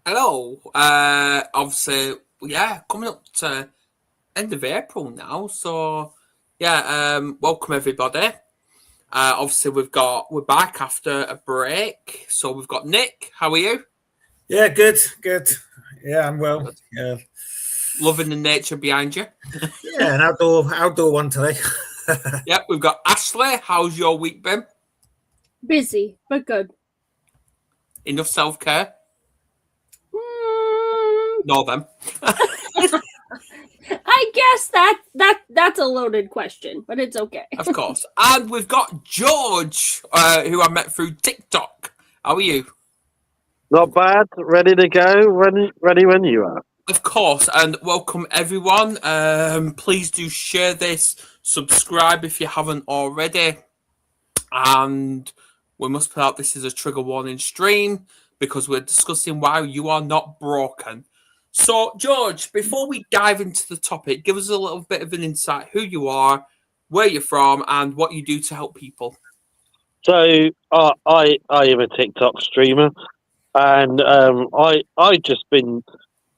Hello. Obviously, yeah, coming up to end of April now. So, yeah, welcome everybody. Obviously, we're back after a break. So we've got Nick. How are you? Yeah, good, good. Yeah, I'm well. Good. Yeah, Loving the nature behind you. yeah, an outdoor one today. Yep, we've got Ashley. How's your week been? Busy, but good. Enough self care? Mm, No, them. I guess that's a loaded question, but it's okay. Of course. And we've got George, who I met through TikTok. How are you? Not bad. Ready to go. Ready when you are. Of course, and welcome everyone. Please do share this, subscribe if you haven't already, and we must put out this is a trigger warning stream because we're discussing why you are not broken. So, George, before we dive into the topic, give us a little bit of an insight who you are, where you're from, and what you do to help people. So I am a TikTok streamer, and I just been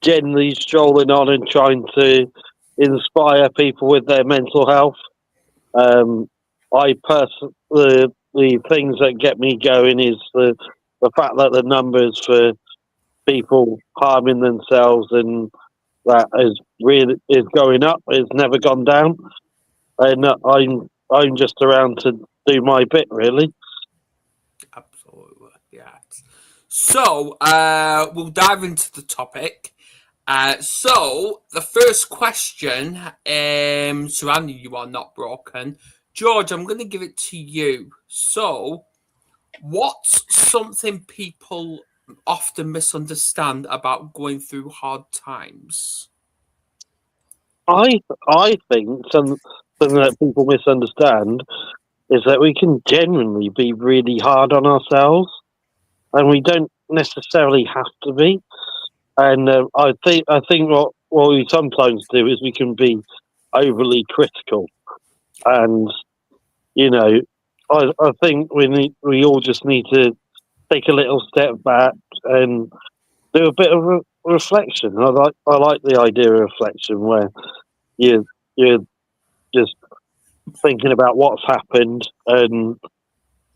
generally strolling on and trying to inspire people with their mental health. I the things that get me going is the fact that the numbers for people harming themselves and that is going up. It's never gone down, and I'm just around to do my bit, really. Absolutely, yeah. So, we'll dive into the topic. So, the first question surrounding You Are Not Broken. George, I'm going to give it to you. So, what's something people often misunderstand about going through hard times? I think something that people misunderstand is that we can genuinely be really hard on ourselves, and we don't necessarily have to be. And I think what we sometimes do is we can be overly critical, and you know, I think we all just need to take a little step back and do a bit of reflection. I like the idea of reflection where you you're just thinking about what's happened and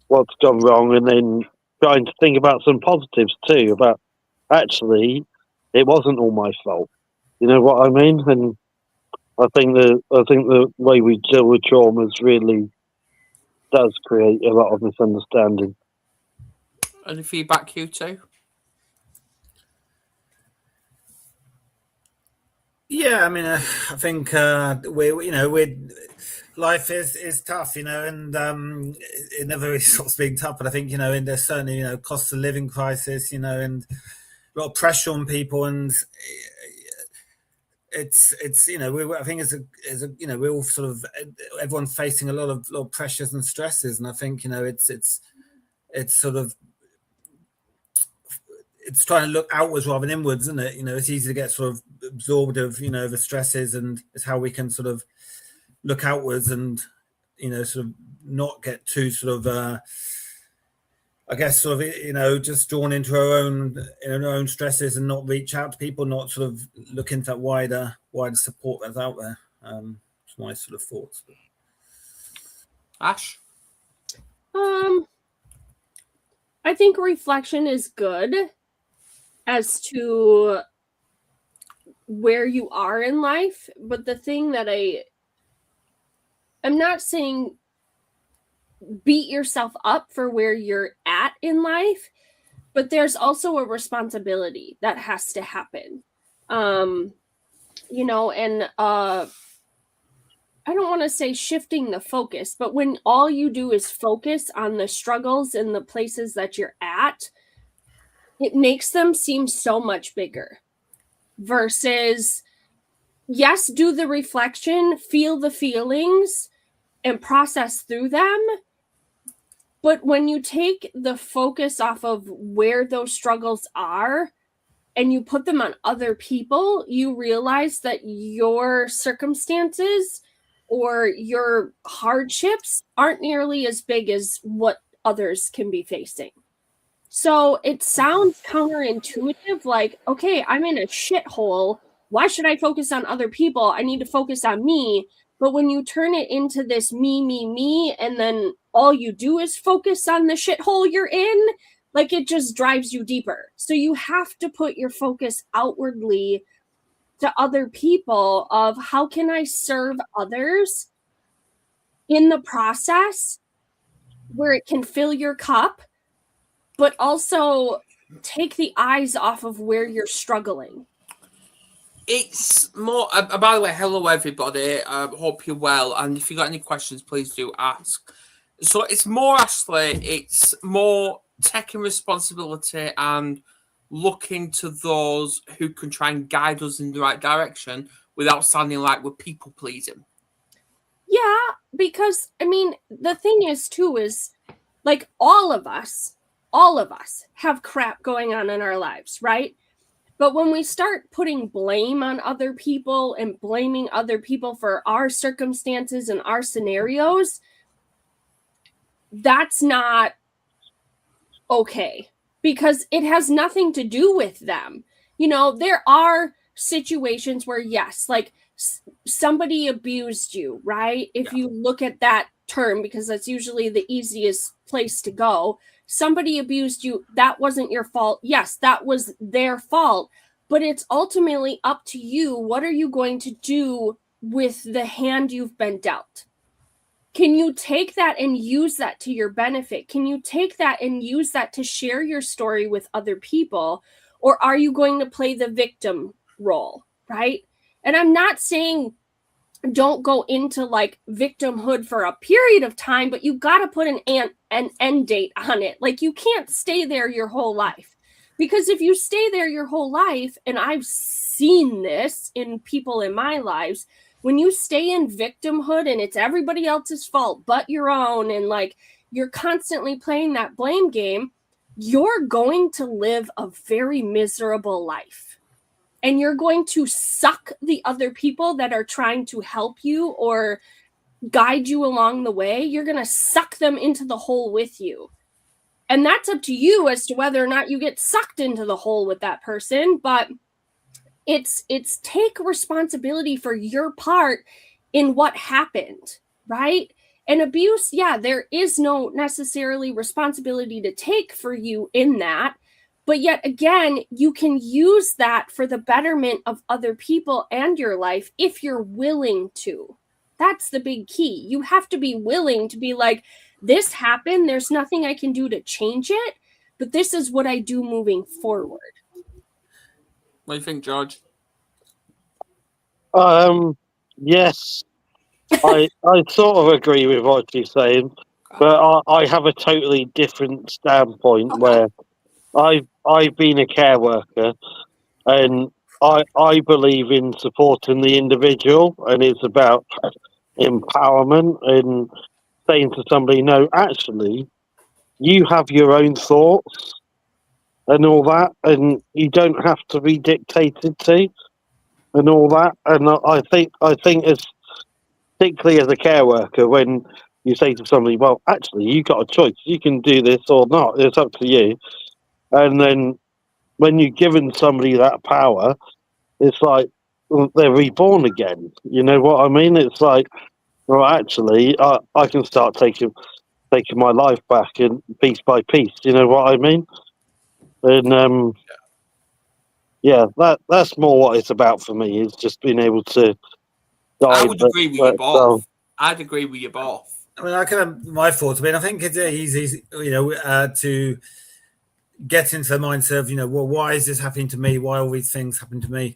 what's gone wrong, and then trying to think about some positives too. About actually, it wasn't all my fault. You know what I mean? And I think the way we deal with traumas really does create a lot of misunderstanding. Any feedback, you two? Yeah, I mean, I think we're life is tough, and it never really stops being tough. But I think and there's certainly cost of living crisis, and a lot of pressure on people, and it's I think as a we're all sort of everyone's facing a lot of pressures and stresses, and I think it's sort of it's trying to look outwards rather than inwards, isn't it? It's easy to get sort of absorbed of the stresses, and it's how we can sort of look outwards and sort of not get too sort of I guess sort of just drawn into our own stresses and not reach out to people, not sort of look into that wider support that's out there. It's my sort of thoughts. Ash? I think reflection is good as to where you are in life, but the thing that I'm not saying beat yourself up for where you're at in life, but there's also a responsibility that has to happen. And I don't want to say shifting the focus, but when all you do is focus on the struggles and the places that you're at, it makes them seem so much bigger versus, yes, do the reflection, feel the feelings, and process through them. But when you take the focus off of where those struggles are and you put them on other people, you realize that your circumstances or your hardships aren't nearly as big as what others can be facing. So it sounds counterintuitive, like, okay, I'm in a shithole. Why should I focus on other people? I need to focus on me. But when you turn it into this me, and then all you do is focus on the shithole you're in, like it just drives you deeper. So you have to put your focus outwardly to other people of how can I serve others in the process where it can fill your cup, but also take the eyes off of where you're struggling. It's more. By the way, hello everybody. Hope you're well. And if you got any questions, please do ask. So it's more, Ashley. It's more taking responsibility and looking to those who can try and guide us in the right direction without sounding like we're people pleasing. Yeah, because I mean, the thing is too is like all of us have crap going on in our lives, right? But when we start putting blame on other people and blaming other people for our circumstances and our scenarios, that's not okay, because it has nothing to do with them. You know, there are situations where, yes, like somebody abused you, right? If you look at that term, because that's usually the easiest place to go. Somebody abused you. That wasn't your fault. Yes, that was their fault. But it's ultimately up to you. What are you going to do with the hand you've been dealt? Can you take that and use that to your benefit? Can you take that and use that to share your story with other people? Or are you going to play the victim role, right? And I'm not saying don't go into like victimhood for a period of time, but you got to put an end date on it. Like you can't stay there your whole life, because if you stay there your whole life, and I've seen this in people in my lives, when you stay in victimhood and it's everybody else's fault but your own, and like you're constantly playing that blame game, you're going to live a very miserable life. And you're going to suck the other people that are trying to help you or guide you along the way. You're going to suck them into the hole with you. And that's up to you as to whether or not you get sucked into the hole with that person. But it's take responsibility for your part in what happened, right? And abuse, yeah, there is no necessarily responsibility to take for you in that. But yet again, you can use that for the betterment of other people and your life if you're willing to. That's the big key. You have to be willing to be like, this happened. There's nothing I can do to change it, but this is what I do moving forward. What do you think, George? Yes, I sort of agree with what you're saying, but I have a totally different standpoint where I've been a care worker, and I believe in supporting the individual, and it's about empowerment and saying to somebody, no, actually, you have your own thoughts and all that, and you don't have to be dictated to, and all that. And I think as particularly as a care worker, when you say to somebody, well, actually, you got a choice, you can do this or not, it's up to you. And then when you're given somebody that power, it's like they're reborn again. You know what I mean? It's like, well, actually, I can start taking my life back and piece by piece. You know what I mean? And yeah, that's more what it's about for me. Is just being able to guide. I would agree with you both. I'd agree with you both. I mean, I kind of my thoughts. I mean, I think it's easy, to get into the mindset of, well, why is this happening to me? Why all these things happen to me?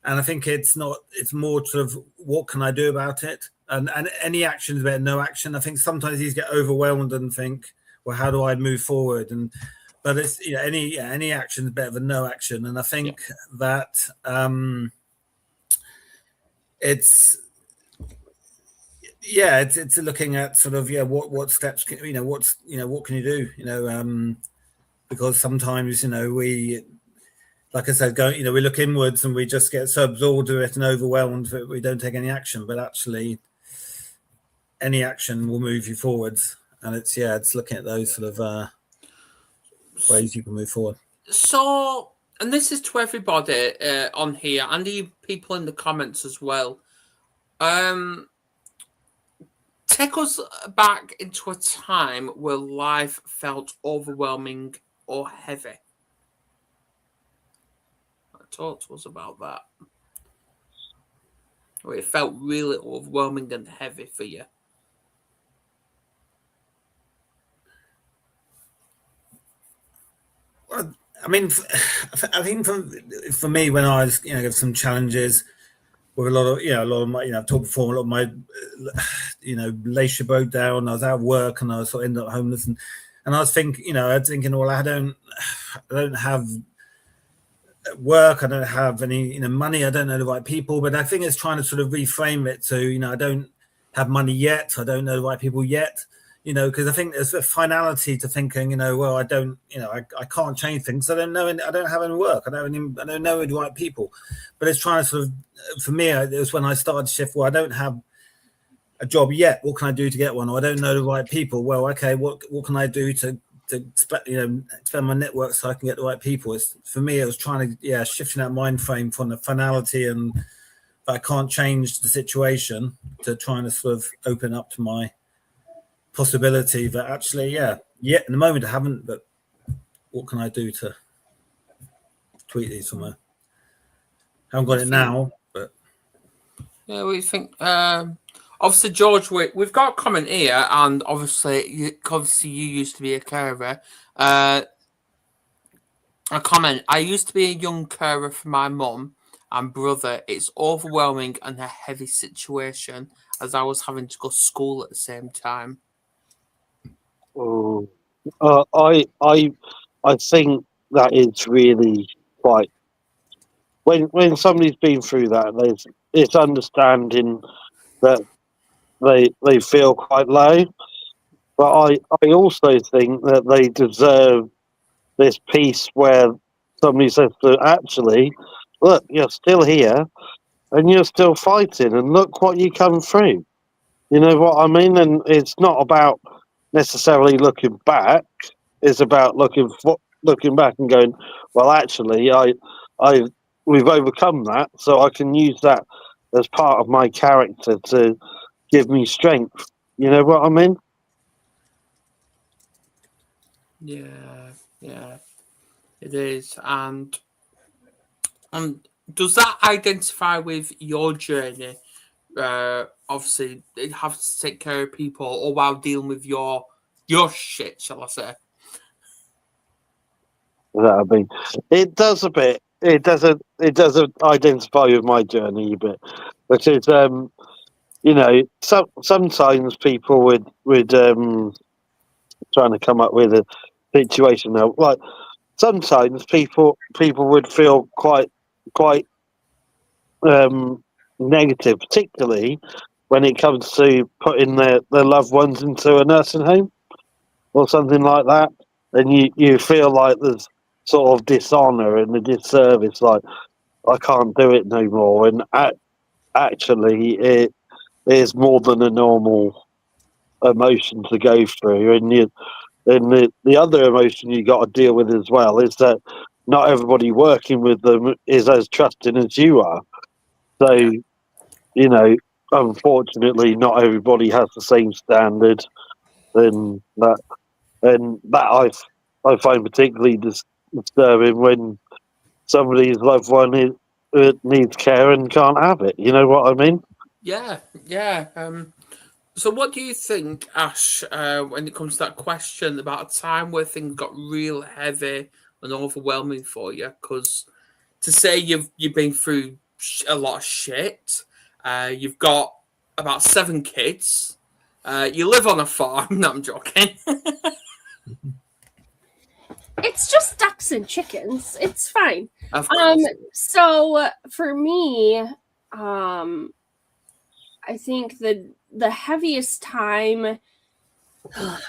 And I think it's not. It's more sort of what can I do about it? And any action is better than no action. I think sometimes you get overwhelmed and think, well, how do I move forward? But it's any action is better than no action. And I think that it's looking at sort of what steps can, what can you do, because sometimes we, like I said, we look inwards and we just get so absorbed with it and overwhelmed that we don't take any action. But actually, any action will move you forwards, and it's looking at those sort of. ways you can move forward. So, and this is to everybody on here, and the people in the comments as well. Take us back into a time where life felt overwhelming or heavy. Talk to us about that. Where it felt really overwhelming and heavy for you. Well, I mean, I think for me, when I was, got some challenges with a lot of my, I've talked before, a lot of my, relationship broke down. I was out of work and I sort of ended up homeless, and I was thinking, well, I don't have work, I don't have any, money, I don't know the right people, but I think it's trying to sort of reframe it to, I don't have money yet, I don't know the right people yet. Because I think there's a finality to thinking, well, I don't, I can't change things. I don't know, I don't have any work. I don't know the right people. But it's trying to sort of, for me, it was when I started to shift. Well, I don't have a job yet. What can I do to get one? Or I don't know the right people. Well, okay, what can I do to expand my network so I can get the right people? For me, it was trying to, shifting that mind frame from the finality and that I can't change the situation to trying to sort of open up to my possibility that actually, in the moment I haven't, but what can I do to tweet these somewhere? I haven't got it now, but we think obviously, George, we've got a comment here, and obviously you used to be a carer. A comment: I used to be a young carer for my mum and brother. It's overwhelming and a heavy situation as I was having to go to school at the same time. Oh, I think that is really quite. When somebody's been through that, it's understanding that they feel quite low. But I also think that they deserve this piece where somebody says to actually, look, you're still here and you're still fighting, and look what you come through. You know what I mean? And it's not about necessarily looking back. It's about looking back and going, well, actually, we've overcome that, so I can use that as part of my character to give me strength. You know what I mean? Yeah, it is. And does that identify with your journey? Obviously, you have to take care of people, or while dealing with your shit, shall I say? I mean, it does a bit. It doesn't identify with my journey a bit, which is sometimes people would trying to come up with a situation now. Like sometimes people would feel quite negative, particularly when it comes to putting their loved ones into a nursing home or something like that, and you feel like there's sort of dishonour and a disservice, like I can't do it no more. And actually, it is more than a normal emotion to go through, and the other emotion you got to deal with as well is that not everybody working with them is as trusting as you are. So, unfortunately, not everybody has the same standard, and that I find particularly disturbing when somebody's loved one needs care and can't have it. You know what I mean? Yeah. So what do you think, Ash, when it comes to that question about a time where things got real heavy and overwhelming for you? Because to say you've been through a lot of shit, you've got about 7 kids, you live on a farm. No, I'm joking. It's just ducks and chickens. It's fine. Of course. So for me, I think the heaviest time,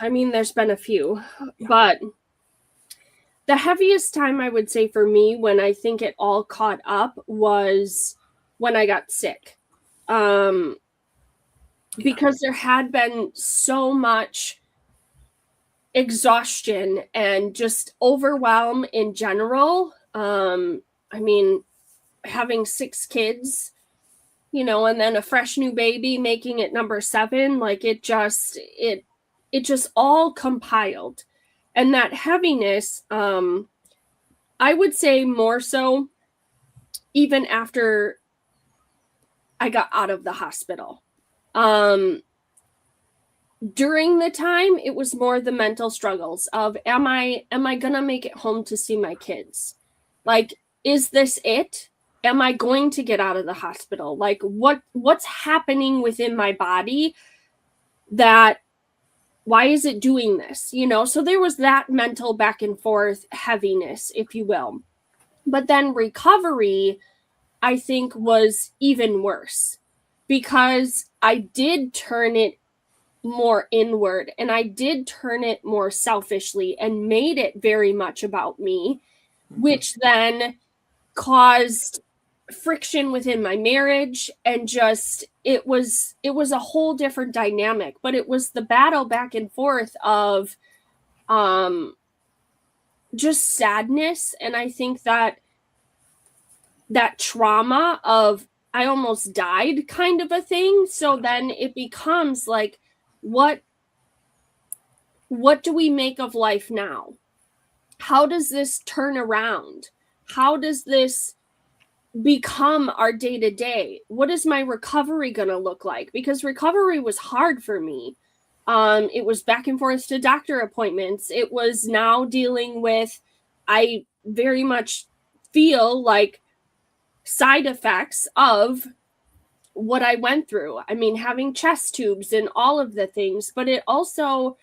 I mean, there's been a few, but the heaviest time I would say for me when I think it all caught up was when I got sick. Because there had been so much exhaustion and just overwhelm in general. I mean, having 6 kids, you know, and then a fresh new baby, making it number 7, like it just all compiled. And that heaviness, I would say more so even after I got out of the hospital. During the time, it was more the mental struggles of, am I gonna make it home to see my kids? Like, is this it? Am I going to get out of the hospital? Like, what's happening within my body that, why is it doing this? You know, so there was that mental back and forth heaviness, if you will. But then recovery, I think, was even worse because I did turn it more inward and I did turn it more selfishly and made it very much about me, which then caused friction within my marriage, and just it was a whole different dynamic. But it was the battle back and forth of just sadness, and I think that trauma of I almost died kind of a thing. So then it becomes like, what do we make of life now? How does this turn around? How does this become our day-to-day? What is my recovery going to look like? Because recovery was hard for me. It was back and forth to doctor appointments. It was now dealing with, I very much feel like, side effects of what I went through. I mean, having chest tubes and all of the things, but it also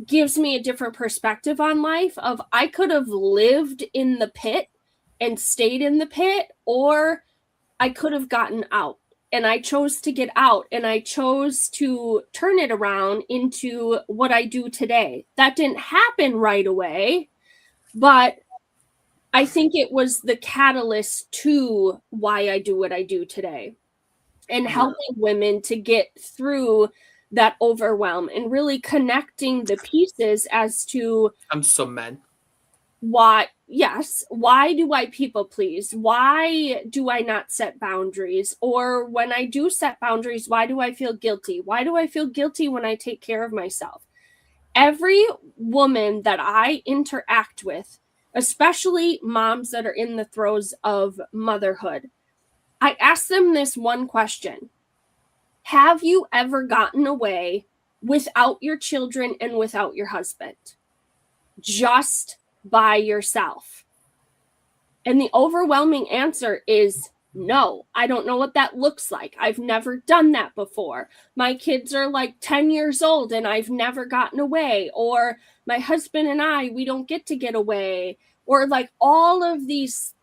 gives me a different perspective on life of, I could have lived in the pit and stayed in the pit, or I could have gotten out. And I chose to get out, and I chose to turn it around into what I do today. That didn't happen right away, but I think it was the catalyst to why I do what I do today, and helping women to get through that overwhelm and really connecting the pieces as to, and some men, why do I people please? Why do I not set boundaries? Or when I do set boundaries, why do I feel guilty? Why do I feel guilty when I take care of myself? Every woman that I interact with, especially moms that are in the throes of motherhood, I ask them this one question: have you ever gotten away without your children and without your husband? Just by yourself? And the overwhelming answer is no. I don't know what that looks like. I've never done that before. My kids are like 10 years old and I've never gotten away. Or my husband and we don't get away. Or like all of these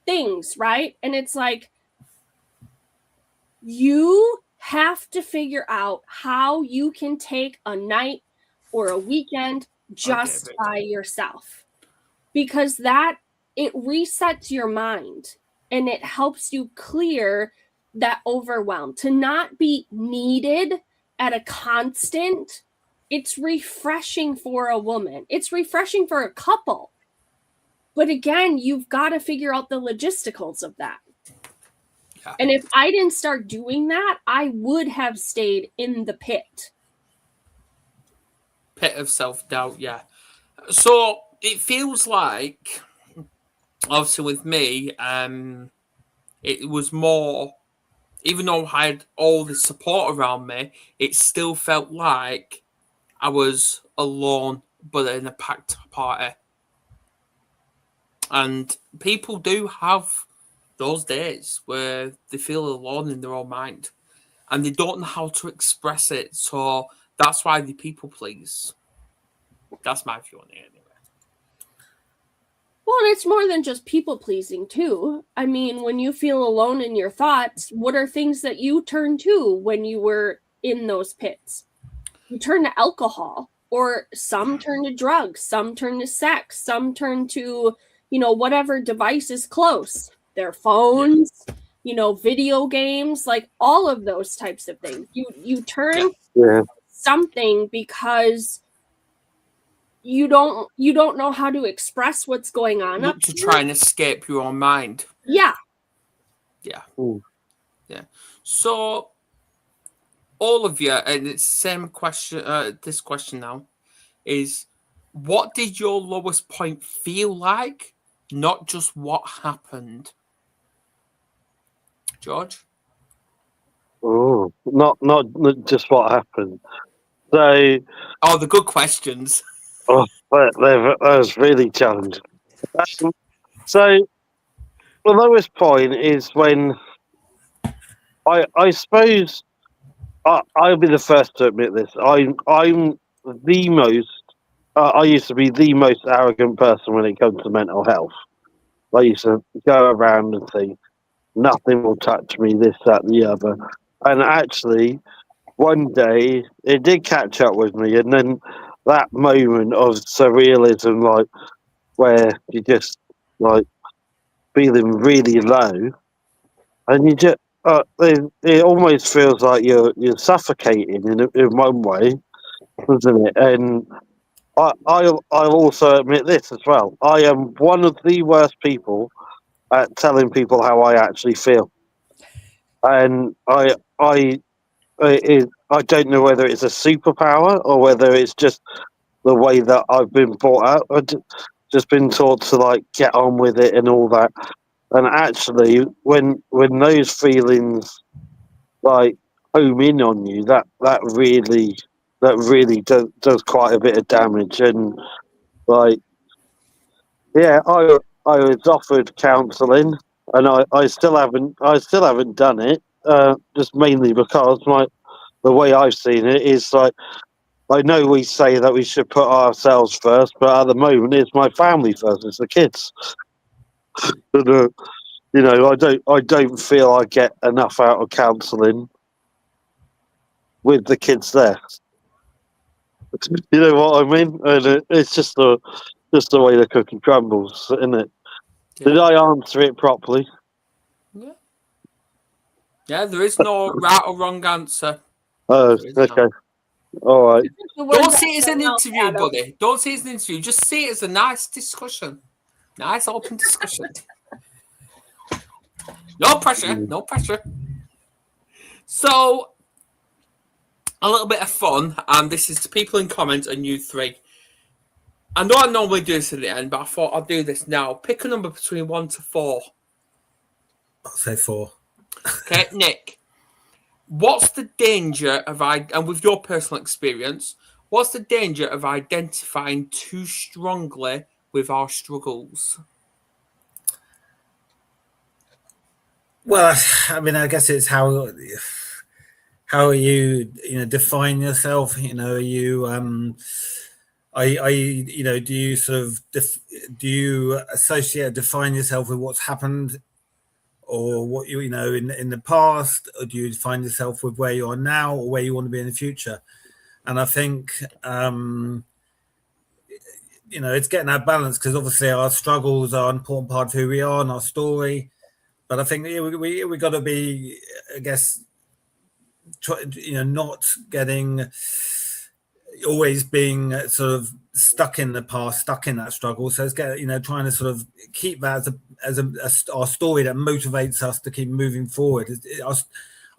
things, right? And it's like, you have to figure out how you can take a night or a weekend just by yourself, because that, it resets your mind and it helps you clear that overwhelm, to not be needed at a constant. It's refreshing for a woman. It's refreshing for a couple. But again, you've got to figure out the logisticals of that. Yeah. And if I didn't start doing that, I would have stayed in the pit. Pit of self-doubt, yeah. So it feels like, obviously with me, it was more, even though I had all the support around me, it still felt like I was alone, but in a packed party. And people do have those days where they feel alone in their own mind and they don't know how to express it. So that's why they people please. That's my view on it anyway. Well, it's more than just people pleasing too. I mean, when you feel alone in your thoughts, what are things that you turn to when you were in those pits? You turn to alcohol, or some turn to drugs, some turn to sex, some turn to, whatever device is close, their phones, video games, like all of those types of things. You turn something because you don't know how to express what's going on Look up to here. try and escape your own mind. Yeah. Yeah. Ooh. Yeah. So all of you, and it's the same question, this question now is, what did your lowest point feel like? Not just what happened. George? Oh, not just what happened. So, Oh, the good questions. that was really challenging. So, the lowest point is when I suppose I'll be the first to admit this. I'm the most. I used to be the most arrogant person when it comes to mental health. I used to go around and think nothing will touch me, this, that, the other. And actually, one day it did catch up with me, and then that moment of surrealism, like where you just like feeling really low, and you just it almost feels like you're suffocating in one way, doesn't it? And I'll also admit this as well. I am one of the worst people at telling people how I actually feel, and I don't know whether it's a superpower or whether it's just the way that I've been brought up. Just been taught to like get on with it and all that. And actually, when those feelings like home in on you, that really does quite a bit of damage. And like, yeah, I was offered counselling, and I still haven't done it. Just mainly because the way I've seen it is like, I know we say that we should put ourselves first, but at the moment it's my family first. It's the kids. And, I don't feel I get enough out of counselling with the kids there. You know what I mean? And it's just the way the cookie crumbles, isn't it? Yeah. Did I answer it properly? Yeah. Yeah, there is no right or wrong answer. Oh, There is okay. none. All right. Don't see it as an interview, buddy. Don't see it as an interview. Just see it as a nice discussion. Nice open discussion. No pressure. No pressure. So, a little bit of fun, and this is to people in comments and you three. I know I normally do this at the end, but I thought I'll do this now. Pick a number between 1 to 4. I'll say 4. Okay, Nick. What's the danger of and with your personal experience, what's the danger of identifying too strongly with our struggles? Well, I mean, I guess it's how you define yourself. Are you do you sort of do you associate, define yourself with what's happened, or what in the past, or do you define yourself with where you are now or where you want to be in the future? And I think it's getting that balance, because obviously our struggles are an important part of who we are and our story. But I think we got to be, I guess, not getting, always being sort of stuck in the past, stuck in that struggle. So it's trying to sort of keep that as our story that motivates us to keep moving forward.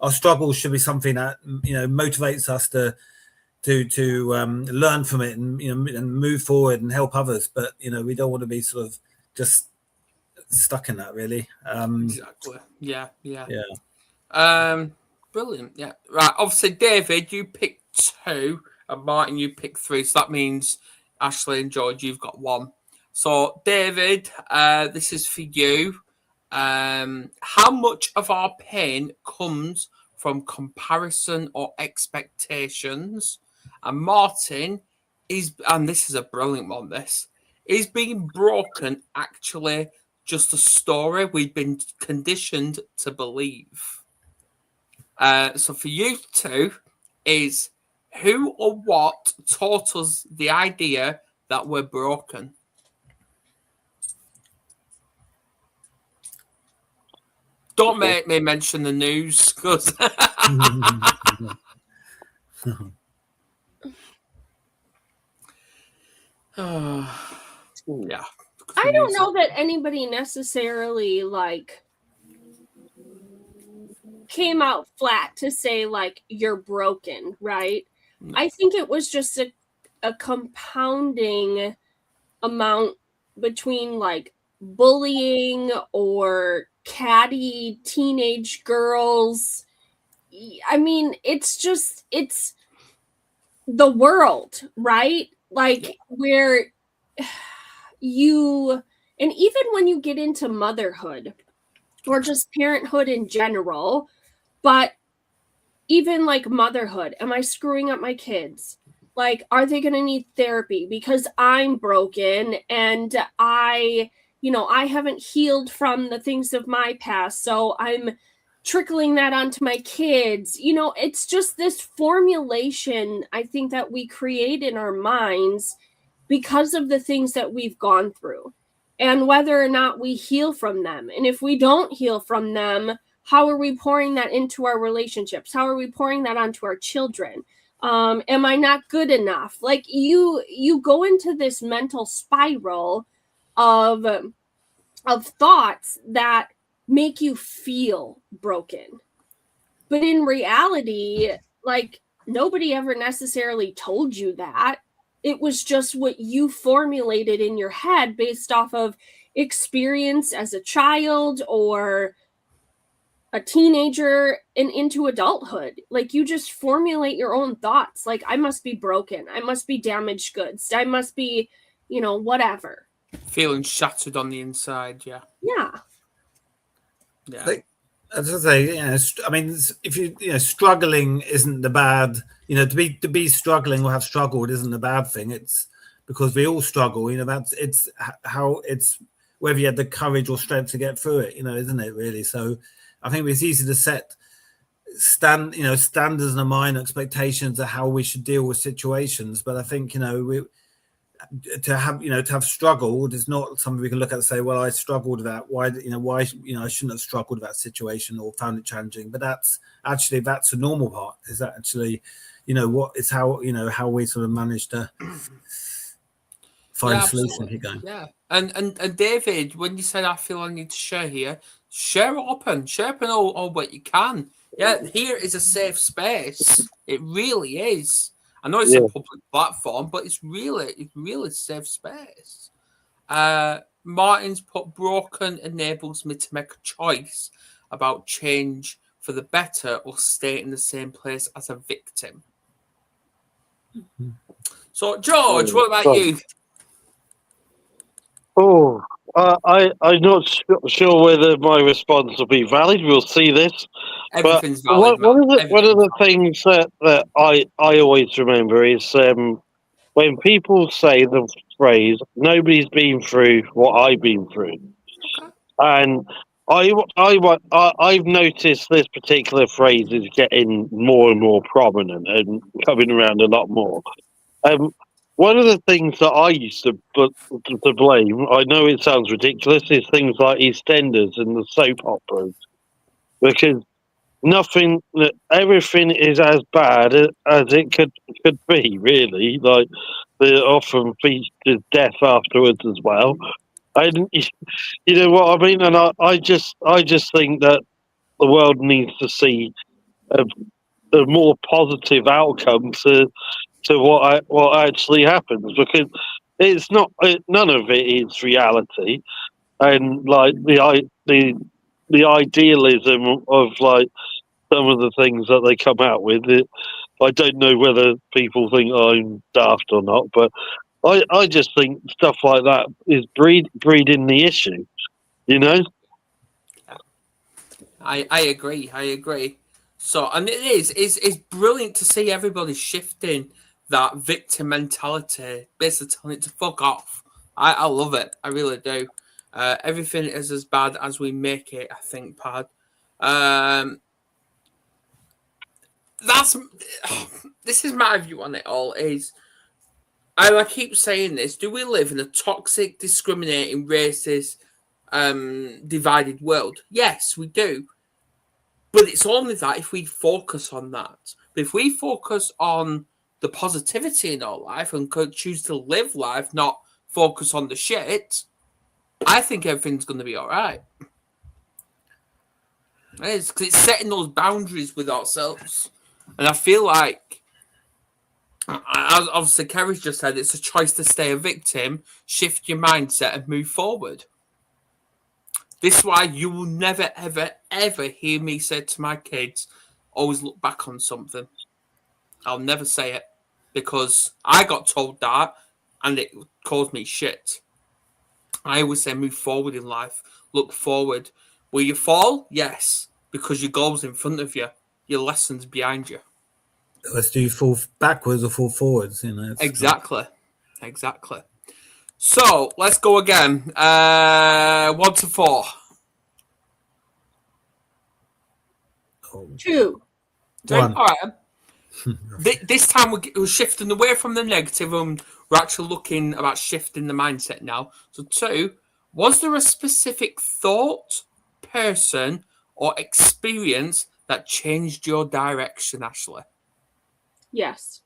Our struggles should be something that motivates us to learn from it, and and move forward and help others. But we don't want to be sort of just stuck in that, really. Exactly. Yeah. Brilliant. Yeah. Right. Obviously, David, you picked 2, and Martin, you picked 3. So that means Ashley and George, you've got 1. So, David, this is for you. How much of our pain comes from comparison or expectations? And Martin and this is a brilliant one, is being broken actually just a story we've been conditioned to believe? So for you two, is who or what taught us the idea that we're broken? Don't make me mention the news, because Yeah. I don't know that anybody necessarily like came out flat to say like you're broken, right? No. I think it was just a compounding amount between like bullying or catty teenage girls. I mean, it's the world, right? Like where you, and even when you get into motherhood or just parenthood in general, but even like motherhood, am I screwing up my kids? Like, are they going to need therapy because I'm broken and I haven't healed from the things of my past, so I'm trickling that onto my kids. It's just this formulation, I think, that we create in our minds because of the things that we've gone through and whether or not we heal from them. And if we don't heal from them, how are we pouring that into our relationships? How are we pouring that onto our children? Am I not good enough? Like you go into this mental spiral of thoughts that make you feel broken. But in reality, like nobody ever necessarily told you that. It was just what you formulated in your head based off of experience as a child or a teenager and into adulthood. Like you just formulate your own thoughts. Like, I must be broken. I must be damaged goods. I must be, whatever. Feeling shattered on the inside, yeah. Yeah. Yeah. As I say, I mean, if struggling isn't the bad. To be struggling or have struggled isn't a bad thing. It's because we all struggle. It's how it's whether you had the courage or strength to get through it. Isn't it really? So, I think it's easy to set standards in our mind, expectations of how we should deal with situations. But I think to have struggled is not something we can look at and say, well, I struggled with that. Why I shouldn't have struggled with that situation or found it challenging. But that's a normal part. Is that actually, how we sort of manage to find a solution. Keep going. Yeah. And David, when you said I feel I need to share here, share open all what you can. Yeah, here is a safe space. It really is. I know it's a public platform, but it's really safe space. Martin's put broken enables me to make a choice about change for the better or stay in the same place as a victim. Mm-hmm. So, George, what about you? Oh, I'm not sure whether my response will be valid. We'll see this. Everything's valid. One of the things that I always remember is when people say the phrase "nobody's been through what I've been through," and I've noticed this particular phrase is getting more and more prominent and coming around a lot more. One of the things that I used to blame, I know it sounds ridiculous, is things like EastEnders and the soap operas, because everything is as bad as it could be, really. Like, they often feature death afterwards as well. And you know what I mean? And I just think that the world needs to see a more positive outcome to what actually happens, because it's not, none of it is reality. And like the idealism of like some of the things that they come out with, I don't know whether people think I'm daft or not, but I just think stuff like that is breeding the issue, I agree. So, and it's brilliant to see everybody shifting that victim mentality, basically telling it to fuck off. I love it. I really do. Everything is as bad as we make it, I think, Pad. This is my view on it all. I keep saying this. Do we live in a toxic, discriminating, racist, divided world? Yes, we do. But it's only that if we focus on that. But if we focus on the positivity in our life and could choose to live life, not focus on the shit, I think everything's going to be all right. It's setting those boundaries with ourselves. And I feel like, as obviously Kerry's just said, it's a choice to stay a victim, shift your mindset and move forward. This is why you will never, ever, ever hear me say to my kids, always look back on something. I'll never say it because I got told that and it caused me shit. I always say move forward in life, look forward. Will you fall? Yes, because your goal's in front of you, your lessons behind you. Let's do fall backwards or fall forwards, you know. Exactly. So let's go again. 1 to 4. 2. One. All right. This time we're shifting away from the negative and we're actually looking about shifting the mindset now. So 2, was there a specific thought, person, or experience that changed your direction, Ashley? Yes.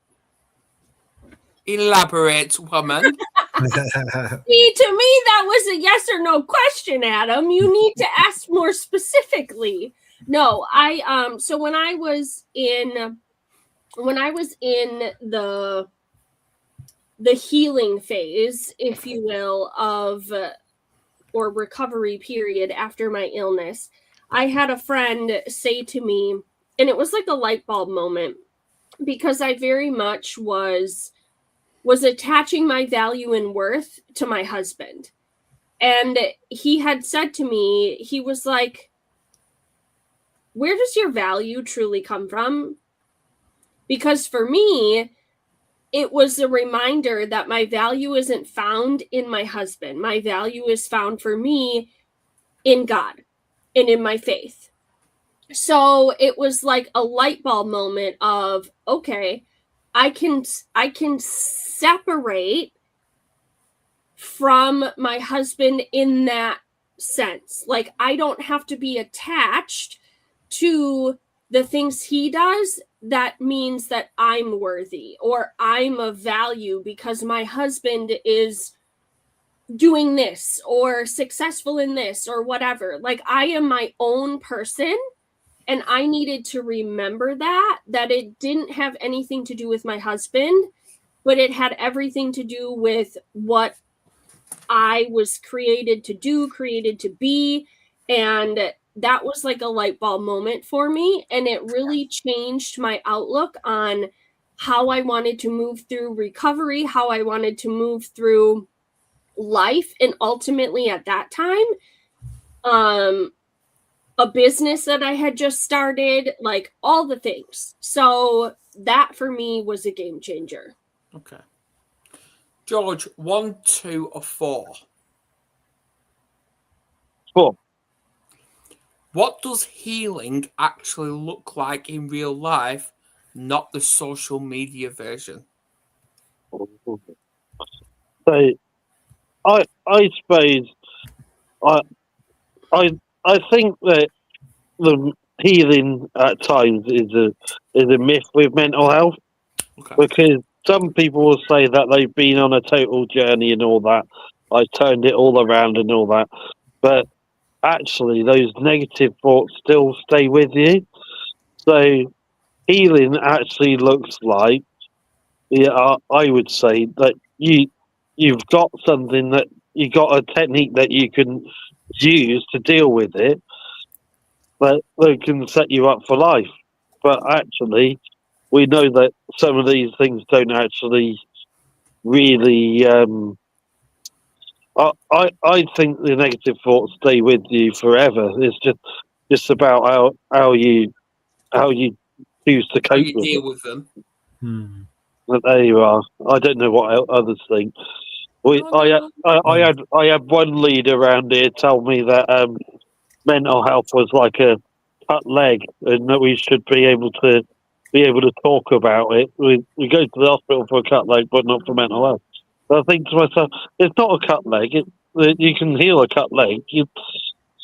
Elaborate, woman. See, to me, that was a yes or no question, Adam. You need to ask more specifically. No, so when I was in the healing phase, if you will, of or recovery period after my illness, I had a friend say to me, and it was like a light bulb moment, because I very much was attaching my value and worth to my husband. And he had said to me, he was like, where does your value truly come from? Because for me, it was a reminder that my value isn't found in my husband. My value is found for me in God and in my faith. So it was like a light bulb moment of, okay, I can separate from my husband in that sense. Like, I don't have to be attached to the things he does. That means that I'm worthy or I'm of value because my husband is doing this or successful in this or whatever. Like, I am my own person. And I needed to remember that it didn't have anything to do with my husband, but it had everything to do with what I was created to do, created to be. And that was like a light bulb moment for me. And it really changed my outlook on how I wanted to move through recovery, how I wanted to move through life. And ultimately at that time, a business that I had just started, like all the things. So that for me was a game changer. Okay. George, 1, 2, or 4? 4. What does healing actually look like in real life, not the social media version? So, I suppose I think that the healing at times is a myth with mental health, because some people will say that they've been on a total journey and all that. I turned it all around and all that, but actually those negative thoughts still stay with you. So healing actually looks like, I would say that you've got something, that you got a technique that you can use to deal with it, but they can set you up for life. But actually, we know that some of these things don't actually really. I think the negative thoughts stay with you forever. It's just about how you choose to How cope you with deal it. with them. But there you are. I don't know what others think. I had one lead around here tell me that mental health was like a cut leg, and that we should be able to talk about it. We go to the hospital for a cut leg, but not for mental health. So I think to myself, it's not a cut leg. You can heal a cut leg.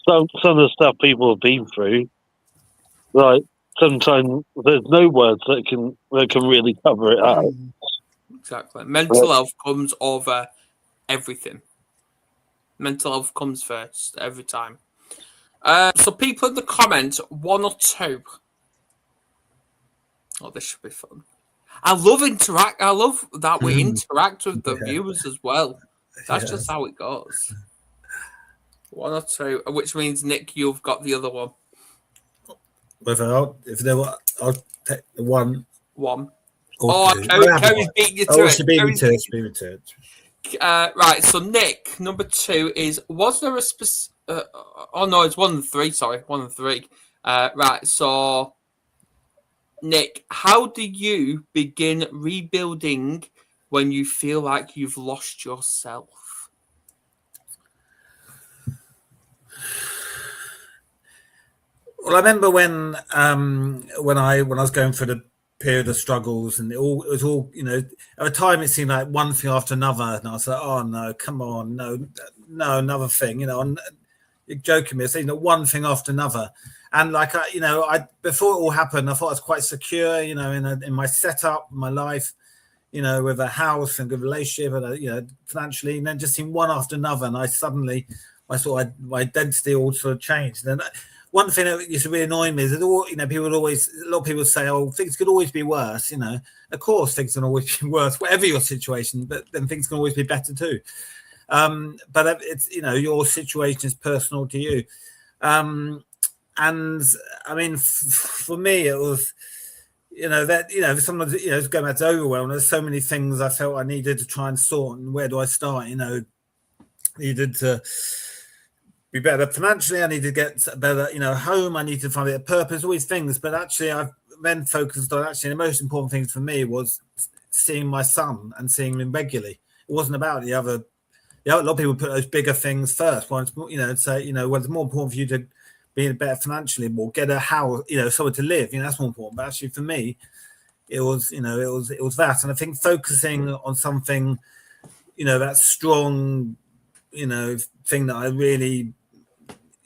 Some of the stuff people have been through, like sometimes there's no words that can really cover it up. Exactly. Mental health comes over everything. Mental health comes first every time. So people in the comments, 1 or 2. Oh, this should be fun. I love that we interact with the viewers as well. That's just how it goes. 1 or 2, which means Nick, you've got the other one. I'll take the 1. 1. Or 2. Kerry's beating you to it. She beat me to it. Right, so Nick, number 2 is, was there a specific... oh, no, it's 1 and 3, sorry. 1 and 3. Right, so... Nick, how do you begin rebuilding when you feel like you've lost yourself? Well, I remember when I was going through the period of struggles, and it was all at the time it seemed like one thing after another, and I was like, oh no, come on, no, another thing, and you're joking me, it's one thing after another. And like I before it all happened, I thought I was quite secure, in my setup, my life, with a house and good relationship, and financially. And then just in one after another, and my identity all sort of changed. And one thing that used to really annoy me is that a lot of people say, oh, things could always be worse. Of course, things can always be worse, whatever your situation, but then things can always be better too. But it's your situation is personal to you. And I mean, for me, it was, sometimes, it's going back to overwhelm. There's so many things I felt I needed to try and sort. And where do I start? Needed to be better financially. I needed to get a better, home. I needed to find a purpose, all these things. But actually, I've then focused on the most important things for me was seeing my son and seeing him regularly. It wasn't about the other. A lot of people put those bigger things first. Well, it's more important for you to being better financially, more get a house, somewhere to live. That's more important. But actually, for me, it was that. And I think focusing on something, that strong, thing that I really,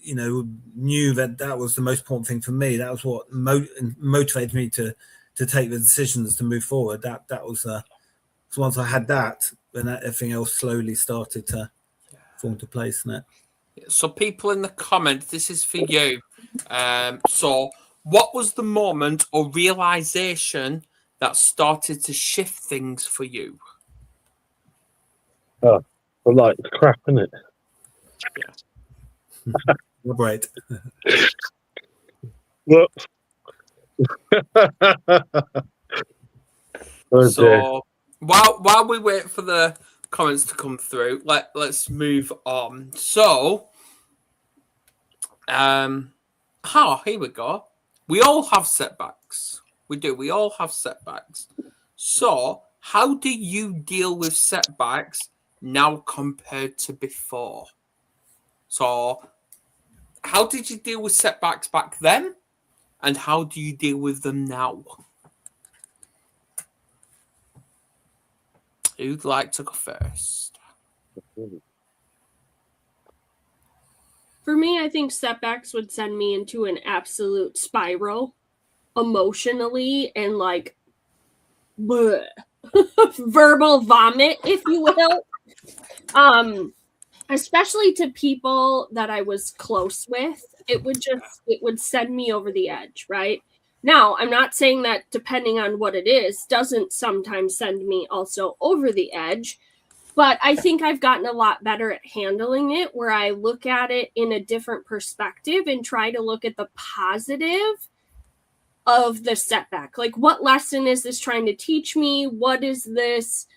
knew that was the most important thing for me. That was what motivated me to take the decisions to move forward. That was so once I had that, then everything else slowly started to fall into place, isn't it? So people in the comments, this is for you. So what was the moment or realization that started to shift things for you? Oh, well, like it's crap, isn't it? Yeah. Right. Look. So while we wait for the comments to come through, let's move on. So, here we go. We all have setbacks. We do. We all have setbacks. So, how do you deal with setbacks now compared to before? So, how did you deal with setbacks back then? And how do you deal with them now? Who'd like to go first? For me, I think setbacks would send me into an absolute spiral emotionally and like verbal vomit, if you will. Especially to people that I was close with, it would send me over the edge, right? Now, I'm not saying that depending on what it is, doesn't sometimes send me also over the edge, but I think I've gotten a lot better at handling it, where I look at it in a different perspective and try to look at the positive of the setback. Like, what lesson is this trying to teach me? What is this?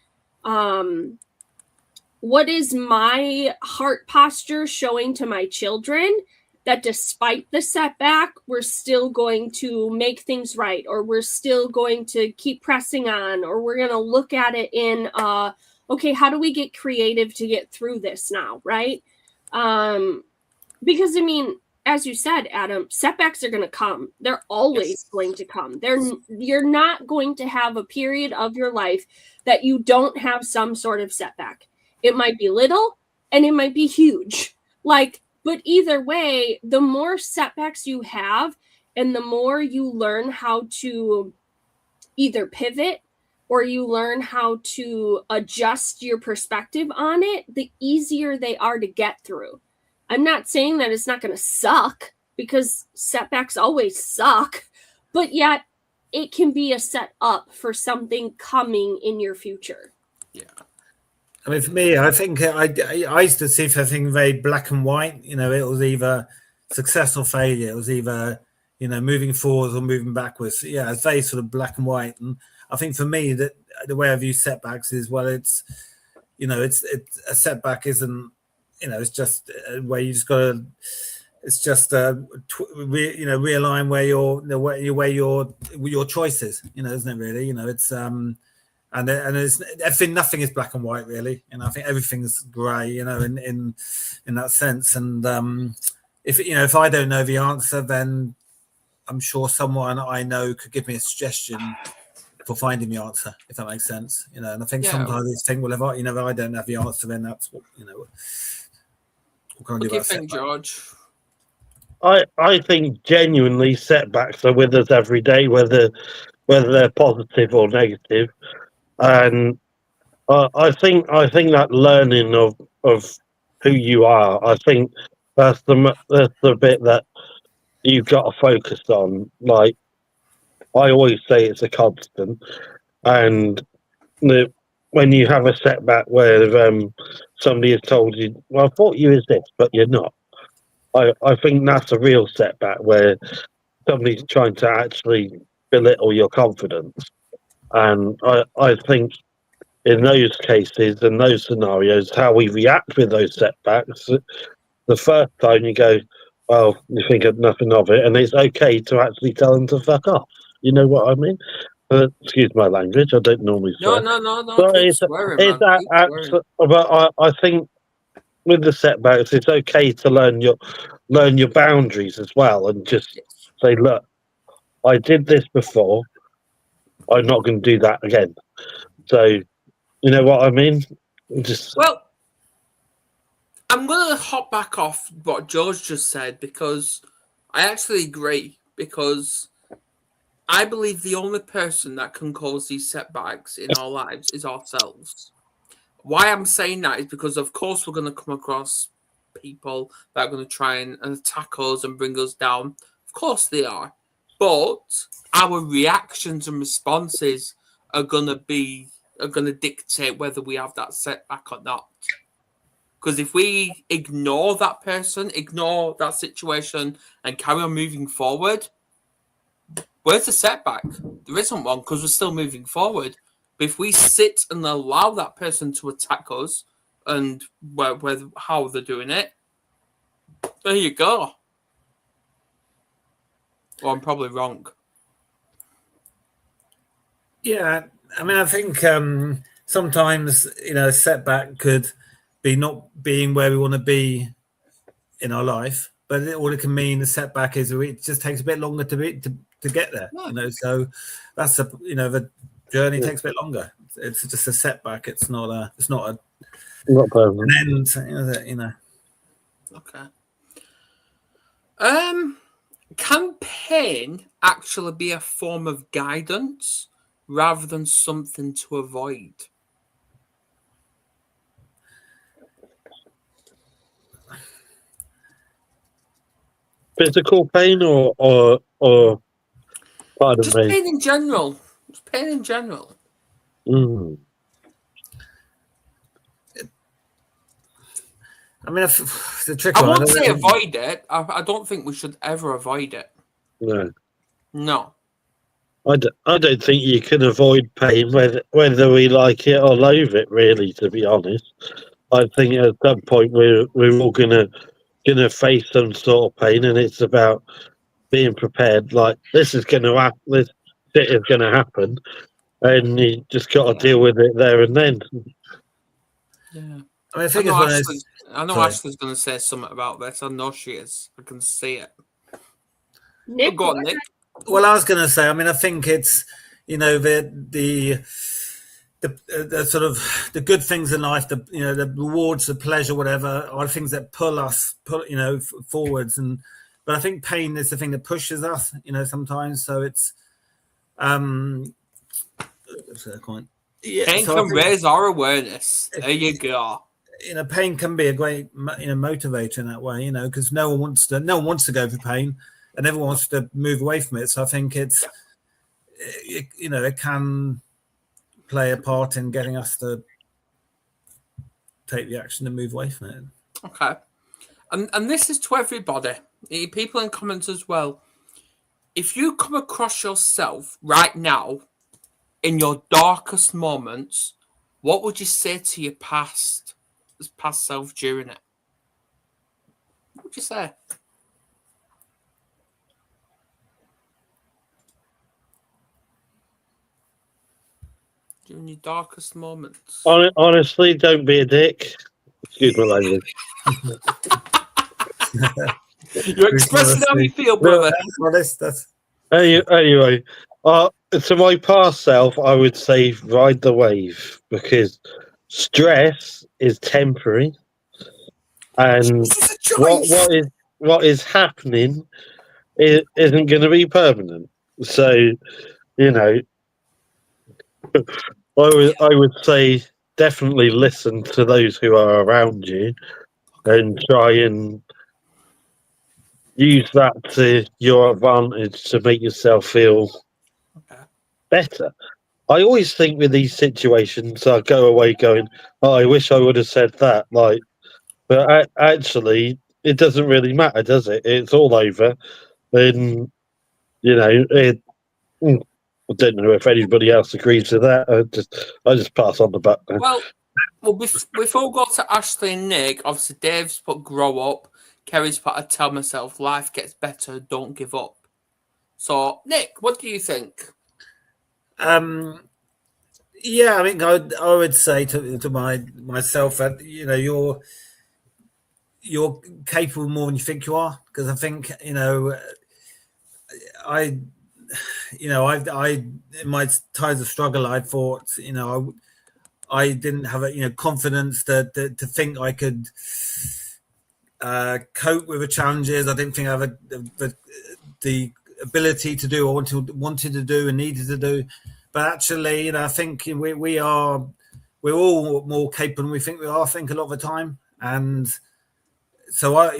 What is my heart posture showing to my children? That despite the setback, we're still going to make things right, or we're still going to keep pressing on, or we're going to look at it in, okay, how do we get creative to get through this now, right? Because, I mean, as you said, Adam, setbacks are going to come. They're always going to come. You're not going to have a period of your life that you don't have some sort of setback. It might be little, and it might be huge. But either way, the more setbacks you have, And the more you learn how to either pivot or you learn how to adjust your perspective on it, the easier they are to get through. I'm not saying that it's not going to suck, because setbacks always suck, but yet it can be a set up for something coming in your future. Yeah. I mean, for me, I think I used to see everything very black and white. You know, it was either success or failure. It was either, you know, moving forwards or moving backwards. Yeah, it's very sort of black and white. And I think for me, that the way I view setbacks is, well, it's, you know, it's a setback isn't, you know, it's just where you just got to, it's just you know, realign where your choices, you know, isn't it really? You know, it's and it's everything. Nothing is black and white, really. And I think everything's grey, you know, in that sense. And if you know, if I don't know the answer, then I'm sure someone I know could give me a suggestion for finding the answer, if that makes sense. You know, and I think sometimes they think, well, if I, you know, if I don't have the answer, then that's what, you know. What do you think, George? I think genuinely setbacks are with us every day, whether they're positive or negative. And I think that learning of who you are, I think that's the bit that you've got to focus on. Like I always say, it's a constant. And when you have a setback where somebody has told you, "Well, I thought you was this, but you're not," I think that's a real setback where somebody's trying to actually belittle your confidence. And I think in those cases and those scenarios, how we react with those setbacks, the first time you go, well, you think of nothing of it, and it's okay to actually tell them to fuck off. You know what I mean? Excuse my language. I don't normally swear. No. But Keep it's swearing, man. but I think with the setbacks, it's okay to learn your boundaries as well, and just say, look, I did this before. I'm not going to do that again. So, you know what I mean? Well, I'm going to hop back off what George just said, because I actually agree, because I believe the only person that can cause these setbacks in our lives is ourselves. Why I'm saying that is because, of course, we're going to come across people that are going to try and attack us and bring us down. Of course they are. But our reactions and responses are going to dictate whether we have that setback or not. Because if we ignore that person, ignore that situation, and carry on moving forward, where's the setback? There isn't one, because we're still moving forward. But if we sit and allow that person to attack us, and how they're doing it, there you go. Well, I'm probably wrong. Yeah, I mean, I think sometimes, you know, a setback could be not being where we want to be in our life, but all it can mean, the setback is it just takes a bit longer to get there. You know, so that's the journey takes a bit longer. It's just a setback. It's not an end. You know. Okay. Can pain actually be a form of guidance rather than something to avoid? Physical pain or pardon just me. Pain in general. Just pain in general. Mm. I mean, the trick. I won't say avoid it. I don't think we should ever avoid it. No. I don't think you can avoid pain, whether we like it or loathe it. Really, to be honest, I think at some point we're all gonna face some sort of pain, and it's about being prepared. Like, this is gonna happen. This shit is gonna happen, and you just got to deal with it there and then. Yeah. I mean, I know Ashley's going to say something about this. I know she is. I can see it. Nick, go on, Nick. Well, I was going to say, I mean, I think it's, you know, the sort of the good things in life, the rewards, the pleasure, whatever, are things that pull us, forwards. And But I think pain is the thing that pushes us, sometimes. So it's Pain can raise our awareness. There you go. Pain can be a great motivator in that way, because no one wants to go through pain, and everyone wants to move away from it. So I think it can play a part in getting us to take the action and move away from it. Okay. And this is to everybody, people in comments as well. If you come across yourself right now in your darkest moments, what would you say to your past self during it? What would you say? During your darkest moments. Honestly, don't be a dick. Excuse my language. You're expressing how you feel, brother. Anyway, to my past self, I would say ride the wave, because stress is temporary, and what is happening isn't going to be permanent. So, I would say definitely listen to those who are around you, and try and use that to your advantage to make yourself feel better. I always think with these situations, I go away going, "Oh, I wish I would have said that." But actually, it doesn't really matter, does it? It's all over, and I don't know if anybody else agrees with that. I just pass on the buck. Well, before we go to Ashley and Nick, obviously Dave's put grow up. Kerry's put I tell myself life gets better, don't give up. So, Nick, what do you think? Yeah, I think I would say to myself that you're capable more than you think you are, because I think I in my times of struggle, I thought I didn't have confidence to think I could cope with the challenges. I didn't think I had the ability to do or wanted to do and needed to do. But actually, I think we're all more capable than we think we are. I think a lot of the time, and so I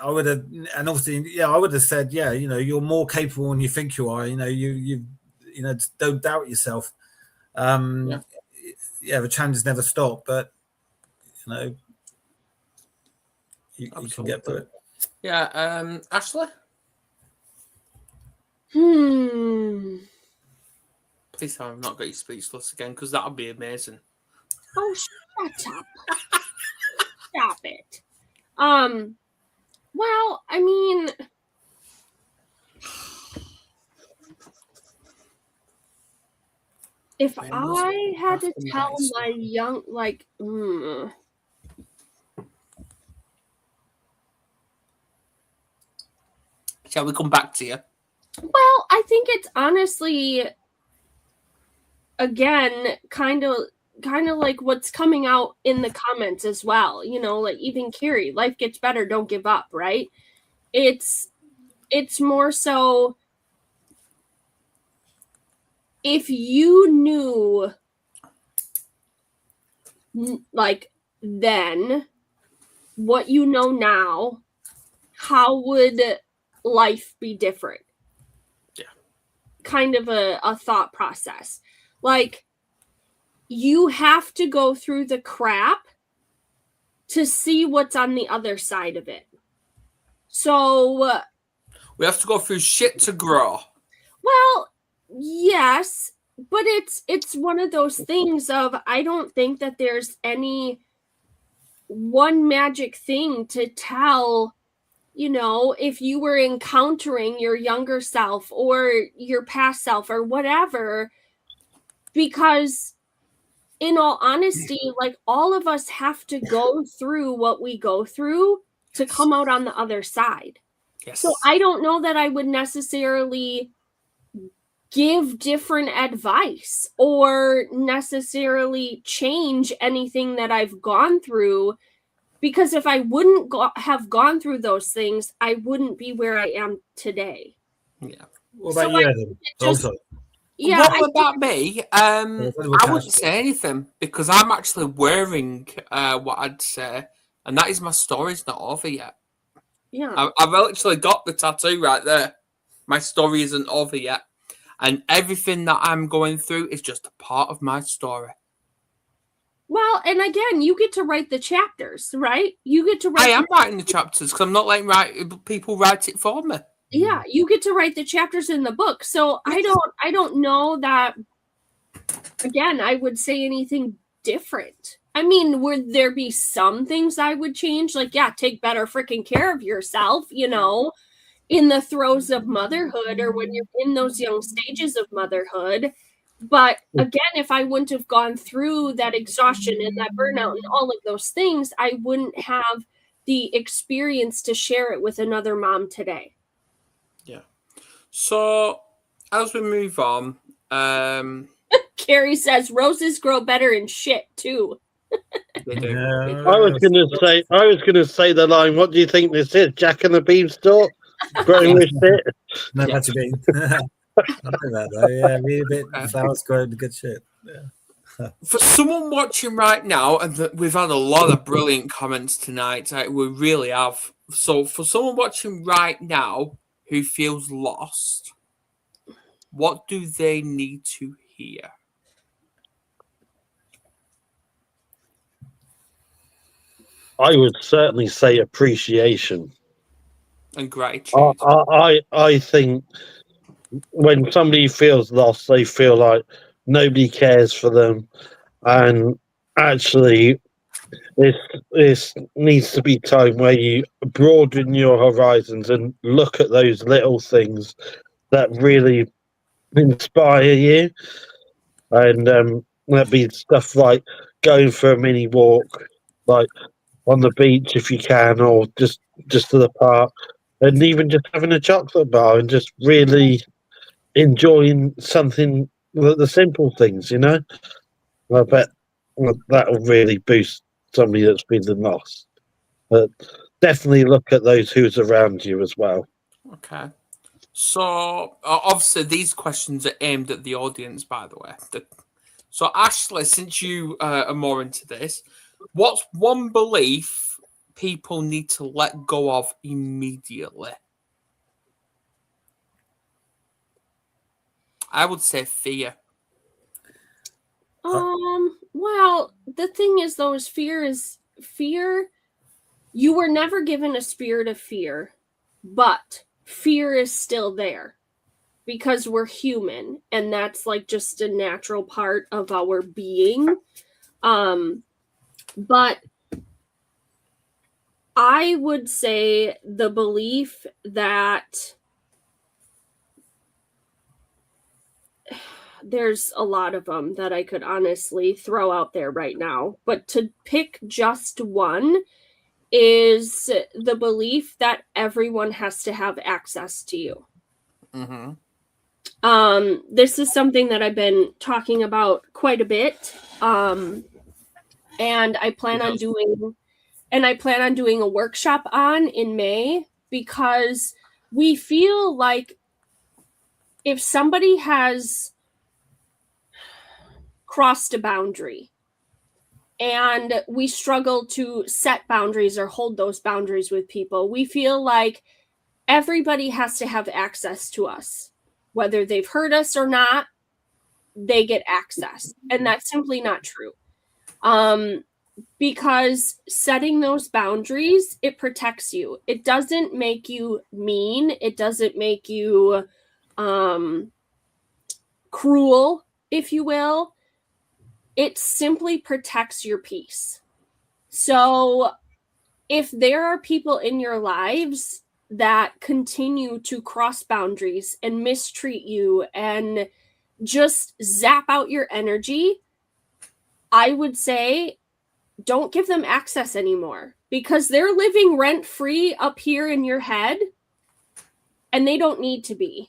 would have, and obviously, I would have said, you're more capable than you think you are. You don't doubt yourself. The challenges never stop, but you can get through it. Yeah, Ashley. Please tell me I've not got you speechless again, because that would be amazing. Oh, shut up. Stop it. Well, I mean, if I had to tell my young, Shall we come back to you? Well, I think it's honestly, again, kind of like what's coming out in the comments as well. Like even Carrie, life gets better, don't give up, right? It's more so, if you knew then what you know now, how would life be different? Yeah. Kind of a thought process. You have to go through the crap to see what's on the other side of it. So we have to go through shit to grow. Well, yes, but it's one of those things of, I don't think that there's any one magic thing to tell, if you were encountering your younger self or your past self or whatever, because in all honesty, all of us have to go through what we go through to come out on the other side. Yes. So I don't know that I would necessarily give different advice or necessarily change anything that I've gone through, Because if I wouldn't have gone through those things, I wouldn't be where I am today. Yeah. What about So you, I Adam? just- Also, Yeah, What about me? I we'll wouldn't catch say anything because I'm actually wearing what I'd say, and that is my story's not over yet. yeah. I've actually got the tattoo right there. My story isn't over yet, and everything that I'm going through is just a part of my story. Well, and again, you get to write the chapters, right? You get to write. I am writing the chapters because I'm not letting people write it for me. Yeah, you get to write the chapters in the book. So Yes. I don't know that. Again, I would say anything different. I mean, would there be some things I would change? Like, yeah, take better freaking care of yourself, you know, in the throes of motherhood or when you're in those young stages of motherhood. But again, if I wouldn't have gone through that exhaustion and that burnout and all of those things, I wouldn't have the experience to share it with another mom today. So as we move on, Carrie says roses grow better in shit too. they do. I was gonna say the line. What do you think this is? Jack and the Beanstalk, growing with shit. no, Yeah. that's your bean. I know that though. Yeah, be a bit Okay. flowers growing good shit. Yeah. For someone watching right now, and we've had a lot of brilliant comments tonight, we really have. So for someone watching right now who feels lost, what do they need to hear? I would certainly say appreciation. And gratitude. I think when somebody feels lost, they feel like nobody cares for them, and actually, this needs to be time where you broaden your horizons and look at those little things that really inspire you, and that'd be stuff like going for a mini walk, like on the beach if you can, or just to the park, and even just having a chocolate bar and just really enjoying something, the simple things, you know. I bet that'll really boost somebody that's been lost. But definitely look at those who's around you as well. Okay. So obviously these questions are aimed at the audience, by the way. So Ashley, since you are more into this, what's one belief people need to let go of immediately? I would say fear. Well, the thing is though, is fear. You were never given a spirit of fear, but fear is still there because we're human and that's like just a natural part of our being. But I would say the belief that there's a lot of them that I could honestly throw out there right now, but to pick just one is the belief that everyone has to have access to you. Mm-hmm. This is something that I've been talking about quite a bit. And I plan on doing a workshop on in May, because we feel like if somebody has crossed a boundary and we struggle to set boundaries or hold those boundaries with people, we feel like everybody has to have access to us. Whether they've hurt us or not, they get access. And that's simply not true. Because setting those boundaries, it protects you. It doesn't make you mean. It doesn't make you cruel, if you will. It simply protects your peace. So if there are people in your lives that continue to cross boundaries and mistreat you and just zap out your energy, I would say don't give them access anymore, because they're living rent-free up here in your head and they don't need to be.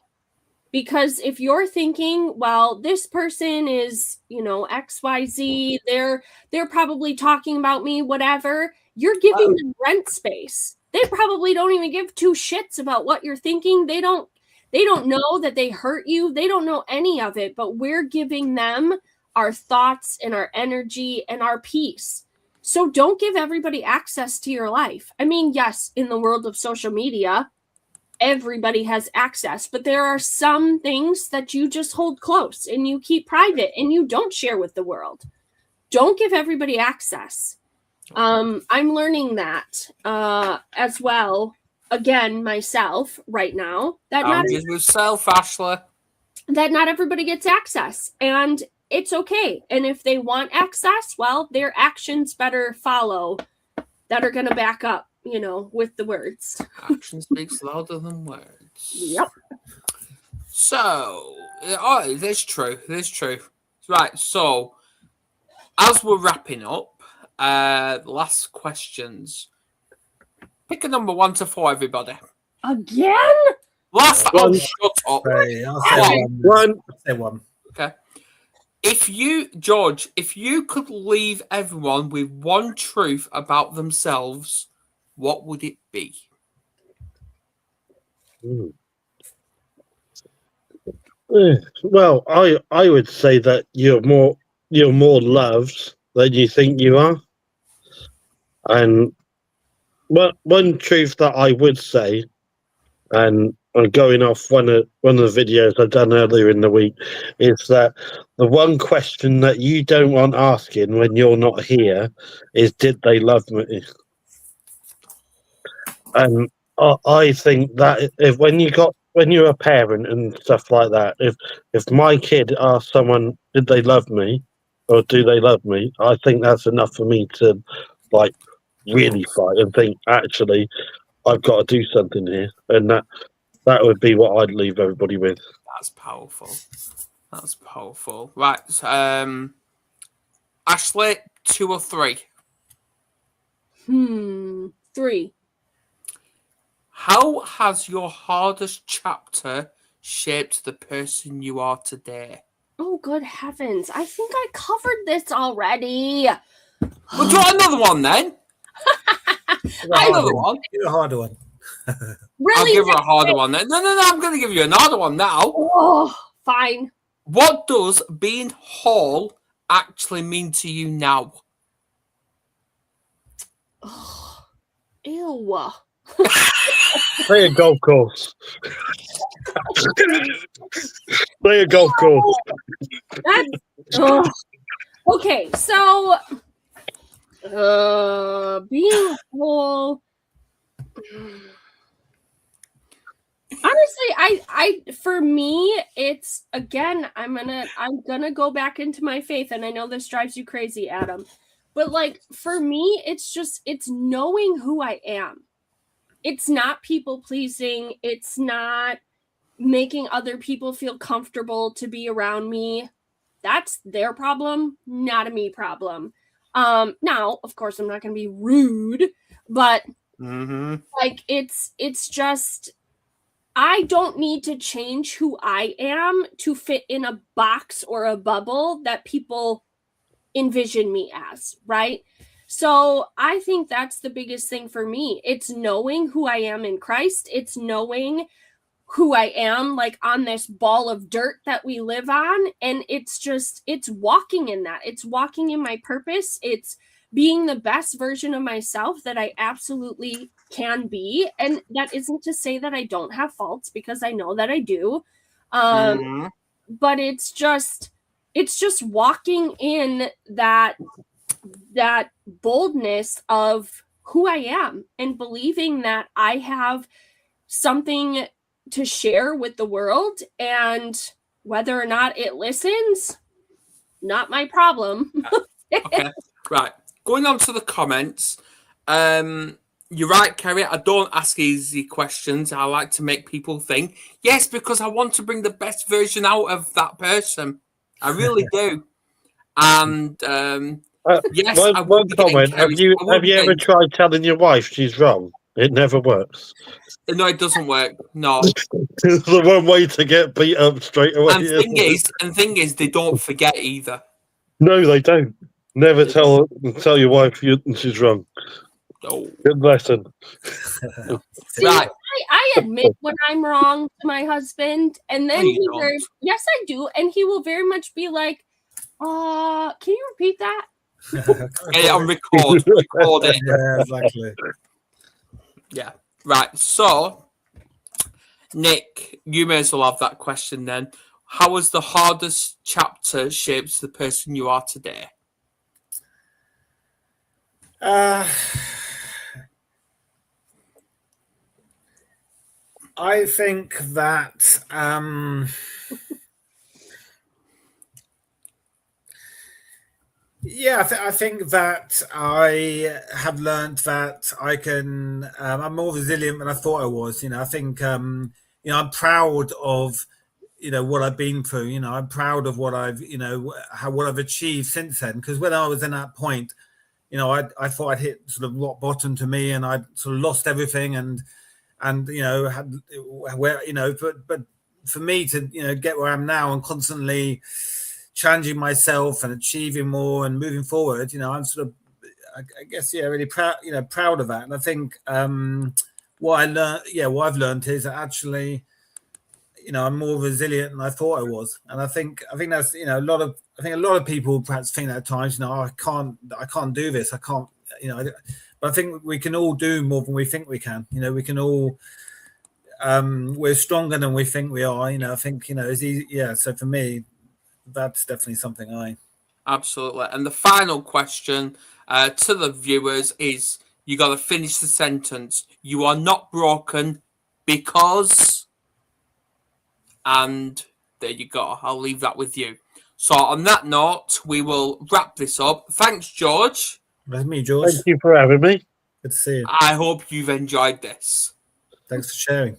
Because if you're thinking, well, this person is, XYZ, they're probably talking about me, whatever. you're giving them rent space. They probably don't even give two shits about what you're thinking. They don't know that they hurt you. They don't know any of it, but we're giving them our thoughts and our energy and our peace. So don't give everybody access to your life. I mean, yes, in the world of social media, everybody has access, but there are some things that you just hold close and you keep private and you don't share with the world. Don't give everybody access. I'm learning that as well. Again, myself right now. Yourself, Ashley. That not everybody gets access, and it's okay. And if they want access, well, their actions better follow that are going to back up, with the words. Action speaks louder than words. Yep. So, that's true. That's true. Right. So, as we're wrapping up, last questions. Pick a number 1 to 4, everybody. Again? Shut up. Right, I'll say one. Okay. George, if you could leave everyone with one truth about themselves, what would it be? Well, I would say that you're more loved than you think you are. And one truth that I would say, and I'm going off one of the videos I've done earlier in the week, is that the one question that you don't want asking when you're not here is, did they love me? And I think that when you're a parent and stuff like that, if my kid asks someone, did they love me, or do they love me, I think that's enough for me to really fight and think, actually, I've got to do something here, and that would be what I'd leave everybody with. That's powerful. Right. Ashley, 2 or 3? 3. How has your hardest chapter shaped the person you are today? Oh, good heavens. I think I covered this already. We'll do another one then. Another one. Do a harder one. Really? I'll give her a harder one then. No. I'm going to give you another one now. Oh, fine. What does being whole actually mean to you now? Oh, ew. Play a golf course. Play a golf course. Okay, so being whole. Honestly, I for me, it's again, I'm gonna go back into my faith, and I know this drives you crazy, Adam. But for me, it's knowing who I am. It's not people pleasing. It's not making other people feel comfortable to be around me. That's their problem, not a me problem. Now, of course, I'm not going to be rude, but it's just, I don't need to change who I am to fit in a box or a bubble that people envision me as, right? So I think that's the biggest thing for me. It's knowing who I am in Christ. It's knowing who I am on this ball of dirt that we live on. And it's walking in that. It's walking in my purpose. It's being the best version of myself that I absolutely can be. And that isn't to say that I don't have faults, because I know that I do. But it's just walking in that boldness of who I am and believing that I have something to share with the world, and whether or not it listens, not my problem. Okay, right. Going on to the comments. You're right, Kerry. I don't ask easy questions. I like to make people think. Yes, because I want to bring the best version out of that person. I really do. And yes, one comment. Have you ever tried telling your wife she's wrong? It never works. No, it doesn't work. No. It's the one way to get beat up straight away. And thing is, they don't forget either. No, they don't. Never tell your wife she's wrong. Oh, Good lesson. See, right. I admit when I'm wrong to my husband, and then you don't. yes, I do, and he will very much be like, can you repeat that? Get it on record. Record it. Yeah, exactly. Yeah. Right. So, Nick, you may as well have that question then. How was the hardest chapter shaped the person you are today? I think that I think that I have learned that I can. I'm more resilient than I thought I was. I think I'm proud of what I've been through. I'm proud of what I've what I've achieved since then. Because when I was in that point, I thought I'd hit sort of rock bottom to me, and I'd sort of lost everything, and had where but for me to get where I am now and constantly challenging myself and achieving more and moving forward, I'm sort of I guess really proud of that. And I think what I've learned is that actually I'm more resilient than I thought I was. And I think that's a lot of people perhaps think that at times, I can't do this, I can't, but I think we can all do more than we think we can. We can all we're stronger than we think we are. I think it's easy. So for me, that's definitely something Absolutely. And the final question to the viewers is, you got to finish the sentence. You are not broken because, and there you go. I'll leave that with you. So on that note, we will wrap this up. Thanks, George. That's me, George. Thank you for having me. Good to see you. I hope you've enjoyed this. Thanks for sharing.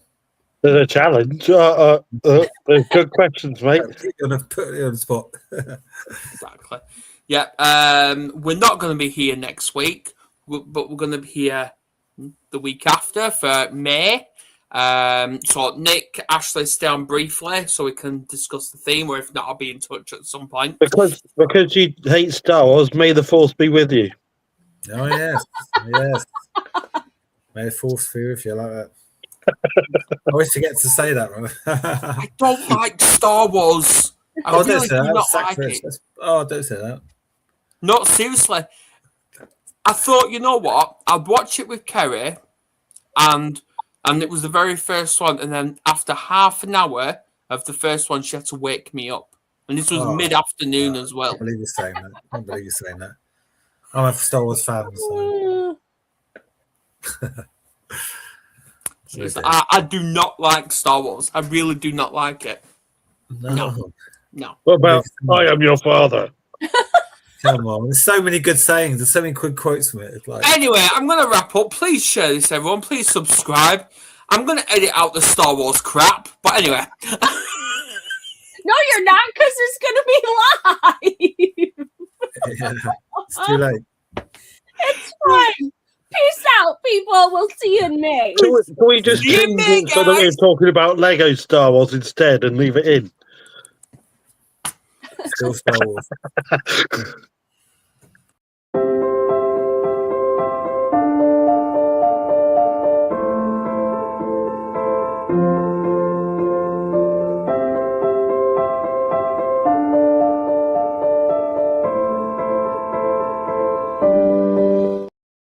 There's a challenge. There's good questions, mate. You're gonna put it on the spot. Exactly. Yeah. We're not going to be here next week, but we're going to be here the week after for May. So Nick, Ashley, stay on briefly so we can discuss the theme, or if not, I'll be in touch at some point. Because you hate Star Wars, may the Force be with you. Oh yes. May the Force be with you, like that. I wish you get to say that, Ron. I don't like Star Wars. I really do not like it. Don't say that. No, seriously. I thought, you know what? I'd watch it with Kerry, and it was the very first one, and then after half an hour of the first one, she had to wake me up. And this was mid-afternoon as well. I can't believe you're saying that. I'm a Star Wars fan, so. I do not like Star Wars. I really do not like it. No. What about I am your father? Come on, there's so many good sayings. There's so many good quotes from it. It's like... Anyway, I'm going to wrap up. Please share this, everyone. Please subscribe. I'm going to edit out the Star Wars crap. But anyway. No, you're not, because it's going to be live. Yeah, it's too late. It's fine. Peace out, people. We'll see you in May. Can we just change it so that we're talking about Lego Star Wars instead and leave it in? Still Star Wars.